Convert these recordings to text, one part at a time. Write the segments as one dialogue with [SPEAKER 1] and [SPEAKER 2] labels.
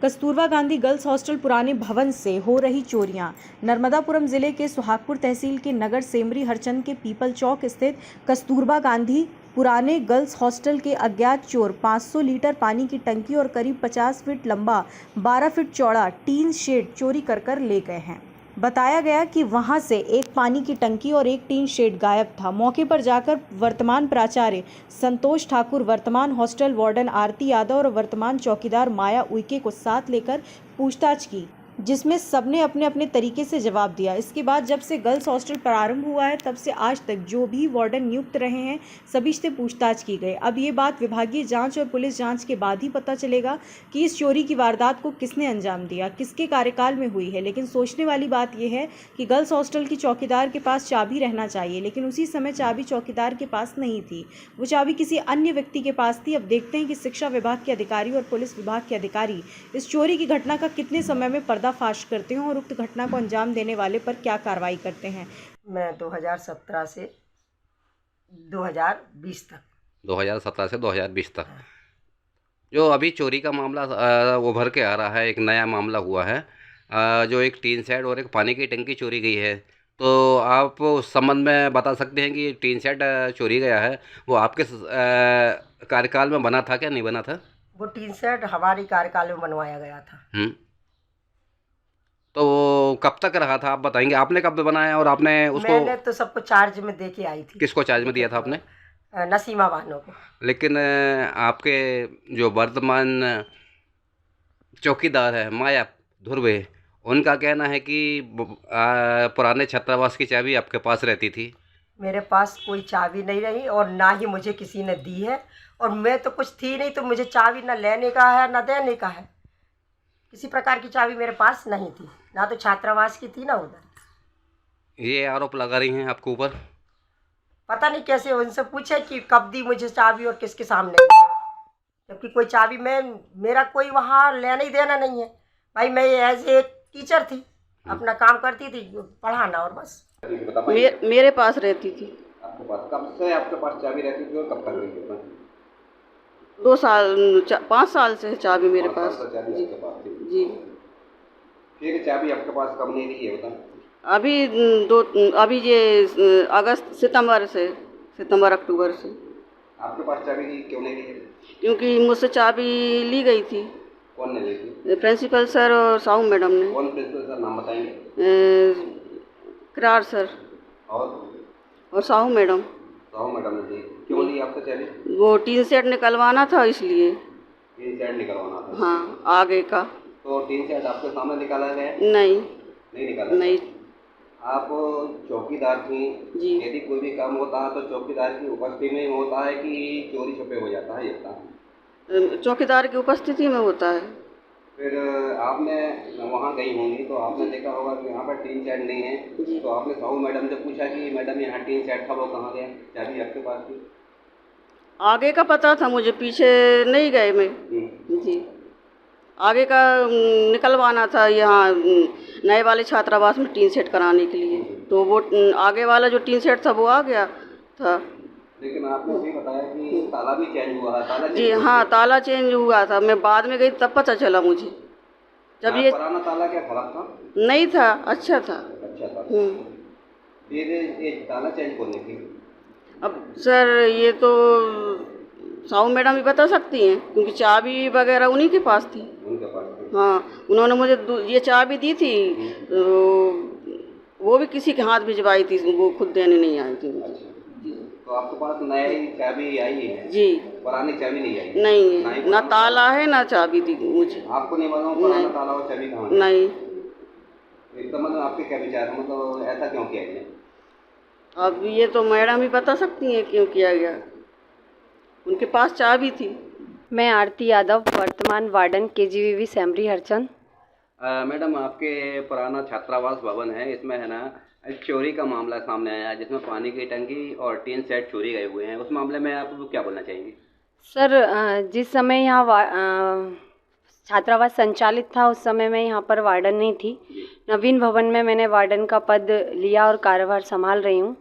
[SPEAKER 1] Kasturba Gandhi girls hostel पुराने भवन से हो रही चोरियां। नर्मदापुरम जिले के सुहागपुर तहसील के नगर सेमरी हरचंद के पीपल चौक स्थित कस्तूरबा गांधी पुराने गर्ल्स हॉस्टल के अज्ञात चोर 500 लीटर पानी की टंकी और करीब 50 फीट लंबा 12 फीट चौड़ा टीन शेड चोरी कर ले गए हैं। बताया गया कि वहां से एक पानी की टंकी और एक टीन शेड गायब था। मौके पर जाकर वर्तमान प्राचार्य संतोष ठाकुर, वर्तमान हॉस्टल वार्डन आरती यादव और वर्तमान चौकीदार माया उइके को साथ लेकर पूछताछ की, जिसमें सबने अपने अपने तरीके से जवाब दिया। इसके बाद जब से गर्ल्स हॉस्टल प्रारंभ हुआ है तब से आज तक जो भी वार्डन नियुक्त रहे हैं सभी से पूछताछ की गई। अब ये बात विभागीय जांच और पुलिस जांच के बाद ही पता चलेगा कि इस चोरी की वारदात को किसने अंजाम दिया, किसके कार्यकाल में हुई है। लेकिन सोचने वाली बात यह है कि गर्ल्स हॉस्टल की चौकीदार के पास चाबी रहना चाहिए, लेकिन उसी समय चाबी चौकीदार के पास नहीं थी, वो चाबी किसी अन्य व्यक्ति के पास थी। अब देखते हैं कि शिक्षा विभाग के अधिकारी और पुलिस विभाग के अधिकारी इस चोरी की घटना का कितने समय में पर्दाफाश करते हैं और उक्त घटना को अंजाम देने वाले पर क्या कार्रवाई करते हैं।
[SPEAKER 2] मैं 2017 से 2020 तक
[SPEAKER 3] जो अभी चोरी का मामला उभर के आ रहा है, एक नया मामला हुआ है जो एक टीन शेड और एक पानी की टंकी चोरी गई है। तो आप उस संबंध में बता सकते हैं कि टीन शेड चोरी गया है, वो आपके कार्यकाल में बना था क्या नहीं बना था?
[SPEAKER 2] वो टीन शेड हमारी कार्यकाल में बनवाया गया था।
[SPEAKER 3] तो कब तक रहा था आप बताएंगे? आपने कब बनाया और आपने उसको?
[SPEAKER 2] मैंने तो सबको चार्ज में दे के आई थी।
[SPEAKER 3] किसको चार्ज में दिया था आपने?
[SPEAKER 2] नसीमा बानो को।
[SPEAKER 3] लेकिन आपके जो वर्तमान चौकीदार है माया धुर्वे, उनका कहना है कि पुराने छात्रावास की चाबी आपके पास रहती थी।
[SPEAKER 2] मेरे पास कोई चाबी नहीं रही और ना ही मुझे किसी ने दी है, और मैं तो कुछ थी नहीं, तो मुझे चाबी ना लेने का है ना देने का है। किसी प्रकार की चाबी मेरे पास नहीं थी, ना तो छात्रावास की थी ना उधर।
[SPEAKER 3] ये आरोप लगा रही हैं आपके ऊपर।
[SPEAKER 2] पता नहीं कैसे उनसे पूछे कि कब दी मुझे चाबी और किसके सामने, जबकि कोई चाबी मेरा कोई वहाँ लेना ही देना नहीं है। भाई मैं एज ए टीचर थी, अपना काम करती थी, पढ़ाना और बस।
[SPEAKER 4] मेरे पास रहती थी।
[SPEAKER 3] आपके पास कब से आपके पास चाबी रहती थी और कब तक रही थी?
[SPEAKER 4] 2 साल 5 साल से चाबी मेरे पास।
[SPEAKER 3] जी
[SPEAKER 4] जी।
[SPEAKER 3] फिर चाबी आपके पास कब नहीं रही है बता?
[SPEAKER 4] अभी ये अगस्त सितंबर अक्टूबर से।
[SPEAKER 3] आपके पास चाबी क्यों नहीं रही है?
[SPEAKER 4] क्योंकि मुझसे चाबी ली गई थी।
[SPEAKER 3] कौन ने ली थी?
[SPEAKER 4] प्रिंसिपल सर और साहू मैडम ने।
[SPEAKER 3] कौन प्रिंसिपल सर, नाम बताएंगे?
[SPEAKER 4] करार सर और साहू मैडम।
[SPEAKER 3] साहू मैडम ने दी। क्यों ली आपसे चाबी?
[SPEAKER 4] वो टीन शेड निकलवाना था इसलिए।
[SPEAKER 3] टीन शेड निकलवाना था?
[SPEAKER 4] हाँ, आगे का।
[SPEAKER 3] तो टीन शेड आपके सामने निकाला गया?
[SPEAKER 4] नहीं
[SPEAKER 3] निकाला।
[SPEAKER 4] नहीं।
[SPEAKER 3] आप चौकीदार थी
[SPEAKER 4] जी।
[SPEAKER 3] यदि कोई भी काम होता है तो चौकीदार की उपस्थिति में होता है कि चोरी छुपे हो जाता है? ये बता।
[SPEAKER 4] चौकीदार की उपस्थिति में होता है।
[SPEAKER 3] फिर आपने वहाँ गई होंगी तो आपने देखा होगा कि यहाँ पर टीन शेड नहीं है, तो आपने साहू मैडम से पूछा कि मैडम यहाँ टीन शेड था, वो कहाँ गया? चाबी आपके पास थी?
[SPEAKER 4] आगे का पता था मुझे, पीछे नहीं गए मैं। जी। आगे का निकलवाना था यहाँ नए वाले छात्रावास में टीन सेट कराने के लिए, तो वो आगे वाला जो टीन सेट था वो आ गया था।
[SPEAKER 3] लेकिन आपने भी बताया कि ताला भी चेंज हुआ था।
[SPEAKER 4] जी हाँ, ताला चेंज हुआ था। मैं बाद में गई तब पता चला मुझे। जब ये
[SPEAKER 3] पुराना ताला क्या खराब था?
[SPEAKER 4] नहीं था, अच्छा था।
[SPEAKER 3] अच्छा था। फिर ये ताला चेंज करने की?
[SPEAKER 4] अब सर ये तो साहू मैडम भी बता सकती हैं, क्योंकि चाबी वगैरह उन्हीं के पास थी।
[SPEAKER 3] उनके पास थी? हाँ,
[SPEAKER 4] उन्होंने मुझे ये चाबी दी थी, वो भी किसी के हाथ भिजवाई थी, वो खुद देने नहीं आई थी मुझे।
[SPEAKER 3] तो आपके पास नई चाबी आई है? जी। पुरानी चाबी नहीं आई?
[SPEAKER 4] नहीं, ना ताला है ना चाबी दी मुझे।
[SPEAKER 3] आपको नहीं मालूम पुराना ताला और चाबी कहाँ है?
[SPEAKER 4] नहीं।
[SPEAKER 3] इसका मतलब आपके क्या विचार है, मतलब ऐसा क्यों किया गया?
[SPEAKER 4] अब ये तो मैडम ही बता सकती हैं क्यों किया गया, उनके पास चाबी थी।
[SPEAKER 5] मैं आरती यादव, वर्तमान वार्डन केजीवीवी सेमरी हरचंद।
[SPEAKER 3] मैडम, आपके पुराना छात्रावास भवन है, इसमें है ना एक चोरी का मामला सामने आया है जिसमें पानी की टंकी और टीन शेड चोरी गए हुए हैं। उस मामले में आप क्या बोलना चाहेंगे?
[SPEAKER 5] सर, जिस समय यहाँ छात्रावास संचालित था उस समय मैं यहाँ पर वार्डन नहीं थी। नवीन भवन में मैंने वार्डन का पद लिया और कार्यभार संभाल रही हूँ।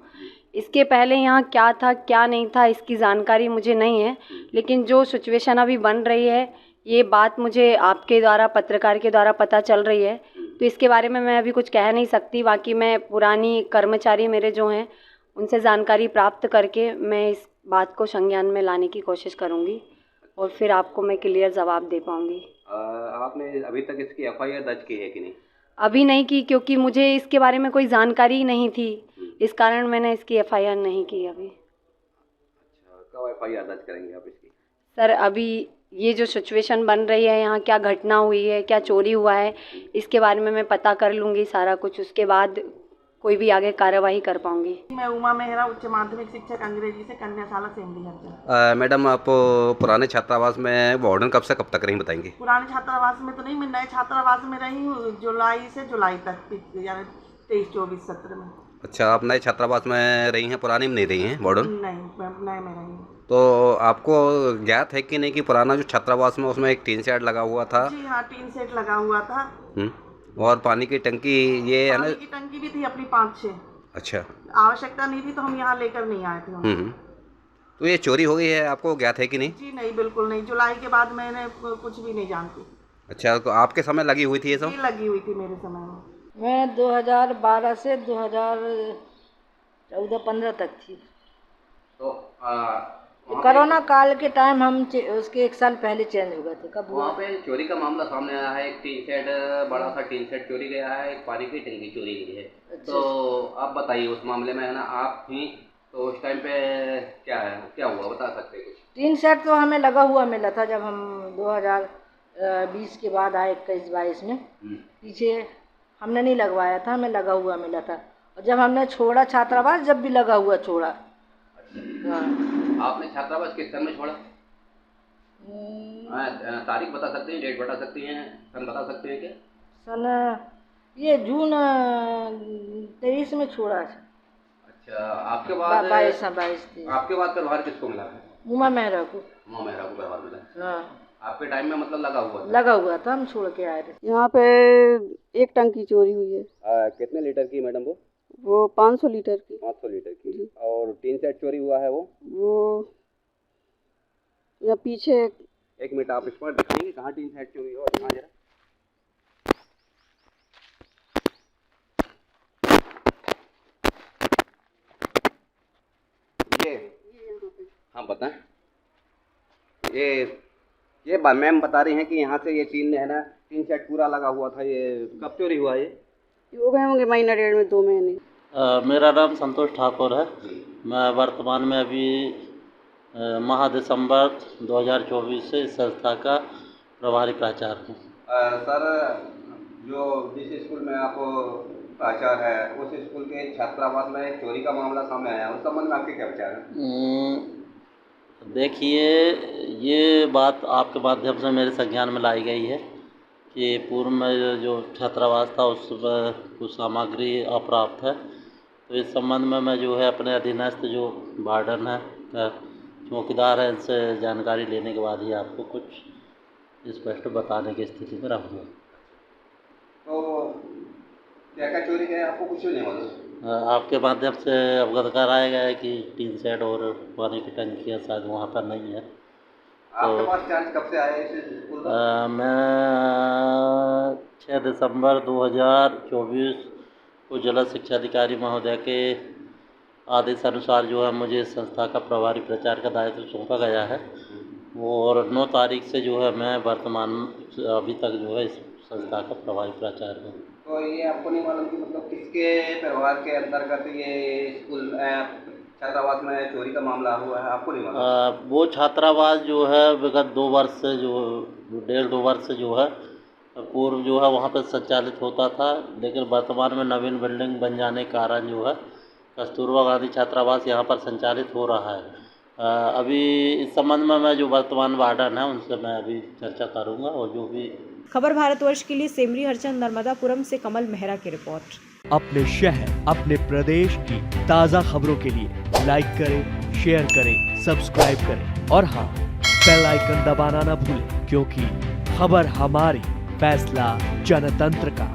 [SPEAKER 5] इसके पहले यहाँ क्या था क्या नहीं था इसकी जानकारी मुझे नहीं है, लेकिन जो सिचुएशन अभी बन रही है ये बात मुझे आपके द्वारा, पत्रकार के द्वारा पता चल रही है, तो इसके बारे में मैं अभी कुछ कह नहीं सकती। बाकी मैं पुरानी कर्मचारी मेरे जो हैं उनसे जानकारी प्राप्त करके मैं इस बात को संज्ञान में लाने की कोशिश करूँगी और फिर आपको मैं क्लियर जवाब दे पाऊँगी।
[SPEAKER 3] आपने अभी तक इसकी एफआईआर दर्ज की है कि नहीं?
[SPEAKER 5] अभी नहीं की, क्योंकि मुझे इसके बारे में कोई जानकारी ही नहीं थी, इस कारण मैंने इसकी एफआईआर नहीं की अभी।
[SPEAKER 3] अच्छा, कब एफआईआर दर्ज करेंगे आप इसकी?
[SPEAKER 5] सर, अभी ये जो सिचुएशन बन रही है, यहाँ क्या घटना हुई है, क्या चोरी हुआ है, इसके बारे में मैं पता कर लूँगी सारा कुछ, उसके बाद कोई भी आगे कार्रवाई कर पाऊँगी।
[SPEAKER 6] मैं उमा मेहरा, उच्च माध्यमिक शिक्षक अंग्रेजी से, कन्याशाला सेमरी हरचंद।
[SPEAKER 3] मैडम, आप पुराने छात्रावास में वार्डन कब से कब तक रही बताएंगी?
[SPEAKER 6] पुराने छात्रावास में तो नहीं, मैं नए छात्रावास में रही हूँ जुलाई से जुलाई तक, यानी 23-24 सत्र में।
[SPEAKER 3] अच्छा, आप नए छात्रावास में रही हैं, पुराने में नहीं रही हैं वार्डन?
[SPEAKER 6] नहीं, मैं नए में रही हूँ।
[SPEAKER 3] तो आपको ज्ञात है कि नहीं कि पुराना जो छात्रावास में उसमें एक टीन शेड लगा हुआ था?
[SPEAKER 6] जी हाँ, टीन सेट लगा हुआ था।
[SPEAKER 3] और पानी की टंकी ये है ना?
[SPEAKER 6] पानी की टंकी भी थी अपनी 5-6।
[SPEAKER 3] अच्छा,
[SPEAKER 6] आवश्यकता नहीं थी तो हम यहाँ लेकर नहीं आए थे।
[SPEAKER 3] तो ये चोरी हो गई है, आपको ज्ञात है कि नहीं?
[SPEAKER 6] जी नहीं, बिल्कुल नहीं। जुलाई के बाद मैंने कुछ भी नहीं जानती।
[SPEAKER 3] अच्छा, तो आपके समय लगी हुई थी ये सब?
[SPEAKER 6] जी, लगी हुई थी मेरे समय में।
[SPEAKER 7] मैं 2012 से 2014-15 तक थी।
[SPEAKER 3] तो
[SPEAKER 7] कोरोना काल के टाइम हम उसके 1 साल पहले चेंज हो गए थे। कब हुआ?
[SPEAKER 3] वहाँ पे चोरी का मामला सामने आया है। एक टीन शेड, बड़ा सा टीन शेड चोरी गया है, एक पानी की टंकी चोरी गई है।
[SPEAKER 7] अच्छा।
[SPEAKER 3] तो आप बताइए उस मामले में, है ना, आप थी तो उस टाइम पे क्या है, क्या हुआ, बता सकते हैं कुछ?
[SPEAKER 7] टीन सेट तो हमें लगा हुआ मिला था जब हम 2020 के बाद आए 21-22 में। पीछे हमने नहीं लगवाया था, हमें लगा हुआ मिला था। और जब हमने छोड़ा छात्रावास, जब भी लगा हुआ छोड़ा। हाँ।
[SPEAKER 3] आपने छात्रावास किस सन में छोड़ा? तारीख बता सकते हैं, डेट बता सकती हैं, सन बता सकते हैं क्या?
[SPEAKER 7] सन ये जून 23 में छोड़ा।
[SPEAKER 3] अच्छा, आपके बाद
[SPEAKER 7] 22
[SPEAKER 3] आपके बाद व्यवहार किसको मिला है?
[SPEAKER 7] उमा मेहरा को।
[SPEAKER 3] उमा मेहरा को व्यवहार मिला।
[SPEAKER 7] हाँ,
[SPEAKER 3] आपके टाइम में मतलब लगा हुआ था?
[SPEAKER 7] लगा हुआ था, हम छोड़ के आए थे।
[SPEAKER 4] यहाँ पे एक टंकी चोरी हुई है।
[SPEAKER 3] कितने लीटर की मैडम?
[SPEAKER 4] वो 500 लीटर की।
[SPEAKER 3] 500 लीटर की। और टीन सेट चोरी हुआ है वो
[SPEAKER 4] यहाँ पीछे।
[SPEAKER 3] एक मिनट, आप इस पर दिखाएंगे कहाँ टीन सेट चोरी हो? दिखा जरा। ये हाँ बताएं। ये मैम बता रही हैं कि यहाँ से ये टीन है ना, टीन सेट पूरा लगा हुआ था। ये कब चोरी हुआ? ये
[SPEAKER 4] हो गए होंगे महीना 1.5 में, 2 महीने।
[SPEAKER 8] मेरा नाम संतोष ठाकुर है। मैं वर्तमान में अभी माह दिसंबर 2024 से इस संस्था का प्रभारी प्राचार्य हूँ।
[SPEAKER 3] सर, जो जिस स्कूल में आप प्राचार्य है, उस स्कूल के छात्रावास में चोरी का मामला सामने आया, उस संबंध में आपके क्या विचार हैं?
[SPEAKER 8] देखिए, ये बात आपके माध्यम से मेरे संज्ञान में लाई गई है कि पूर्व में जो छात्रावास था उसमें कुछ सामग्री अप्राप्त है। तो इस संबंध में मैं जो है अपने अधीनस्थ जो वार्डन है, चौकीदार है, इनसे जानकारी लेने के बाद ही आपको कुछ स्पष्ट बताने की स्थिति में रहूँगा।
[SPEAKER 3] तो क्या क्या चोरी गया, आपको कुछ नहीं मालूम?
[SPEAKER 8] आपके माध्यम से अवगत कराया गया है कि टीन शेड और पानी की टंकियाँ शायद वहाँ पर नहीं है।
[SPEAKER 3] आपके पास चार्ज कब से आया इस स्कूल का?
[SPEAKER 8] मैं 6 दिसंबर 2024 को जिला शिक्षा अधिकारी महोदय के आदेश अनुसार जो है मुझे इस संस्था का प्रभारी प्रचार का दायित्व सौंपा गया है। और 9 तारीख से जो है मैं वर्तमान अभी तक जो है इस संस्था का प्रभारी प्राचार्य हूँ।
[SPEAKER 3] तो ये आपको नहीं मालूम कि मतलब किसके व्यवहार के अंतर्गत ये स्कूल छात्रावास में चोरी का मामला हुआ है, आपको नहीं मालूम?
[SPEAKER 8] वो छात्रावास जो है विगत 2 वर्ष से जो 1.5-2 वर्ष से जो है पूर्व जो है वहाँ पर संचालित होता था, लेकिन वर्तमान में नवीन बिल्डिंग बन जाने के कारण जो है कस्तूरबा गांधी छात्रावास यहाँ पर संचालित हो रहा है। अभी इस संबंध में मैं जो वर्तमान वार्डन है उनसे मैं अभी चर्चा करूँगा। और जो भी
[SPEAKER 1] खबर भारतवर्ष के लिए सेमरी हरचंद, नर्मदापुरम से कमल मेहरा की रिपोर्ट।
[SPEAKER 9] अपने शहर, अपने प्रदेश की ताज़ा खबरों के लिए लाइक करें, शेयर करें, सब्सक्राइब करें और हाँ, बेल आइकन दबाना ना भूलें, क्योंकि खबर हमारी, फैसला जनतंत्र का।